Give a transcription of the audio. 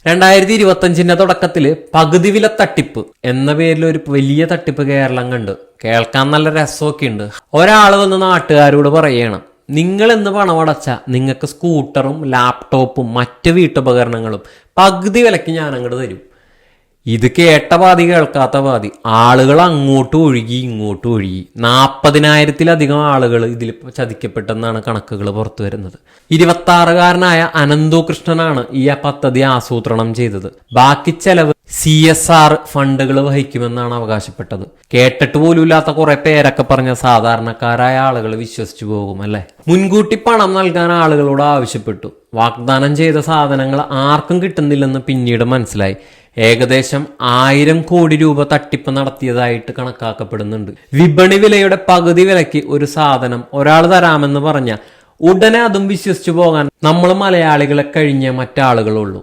2025 തുടക്കത്തില് പകുതി വില തട്ടിപ്പ് എന്ന പേരിൽ ഒരു വലിയ തട്ടിപ്പ് കേരളം കണ്ട് കേൾക്കാൻ നല്ല രസമൊക്കെ ഉണ്ട്. ഒരാൾ വന്ന് നാട്ടുകാരോട് പറയണം, നിങ്ങൾ എന്ന് പണമടച്ച നിങ്ങൾക്ക് സ്കൂട്ടറും ലാപ്ടോപ്പും മറ്റ് വീട്ടുപകരണങ്ങളും പകുതി വിലക്ക് ഞാൻ അങ്ങോട്ട് തരും. ഇത് കേട്ട പാതി കേൾക്കാത്ത പാതി ആളുകൾ അങ്ങോട്ട് ഒഴുകി ഇങ്ങോട്ട് ഒഴുകി. 40,000-ലധികം ആളുകൾ ഇതിൽ ചതിക്കപ്പെട്ടെന്നാണ് കണക്കുകൾ പുറത്തു വരുന്നത്. 26-കാരനായ അനന്തു കൃഷ്ണനാണ് ഈ പദ്ധതി ആസൂത്രണം ചെയ്തത്. ബാക്കി ചെലവ് CSR ഫണ്ടുകൾ വഹിക്കുമെന്നാണ് അവകാശപ്പെട്ടത്. കേട്ടിട്ട് പോലുമില്ലാത്ത കുറെ പേരൊക്കെ പറഞ്ഞ സാധാരണക്കാരായ ആളുകൾ വിശ്വസിച്ചു പോകും അല്ലെ. മുൻകൂട്ടി പണം നൽകാൻ ആളുകളോട് ആവശ്യപ്പെട്ടു. വാഗ്ദാനം ചെയ്ത സാധനങ്ങൾ ആർക്കും കിട്ടുന്നില്ലെന്ന് പിന്നീട് മനസ്സിലായി. ഏകദേശം 1000 കോടി രൂപ തട്ടിപ്പ് നടത്തിയതായിട്ട് കണക്കാക്കപ്പെടുന്നുണ്ട്. വിപണി വിലയുടെ പകുതി വിലയ്ക്ക് ഒരു സാധനം ഒരാൾ തരാമെന്ന് പറഞ്ഞ ഉടനെ അതും വിശ്വസിച്ചു പോകാൻ നമ്മൾ മലയാളികളെ കഴിഞ്ഞ മറ്റാളുകളുള്ളൂ.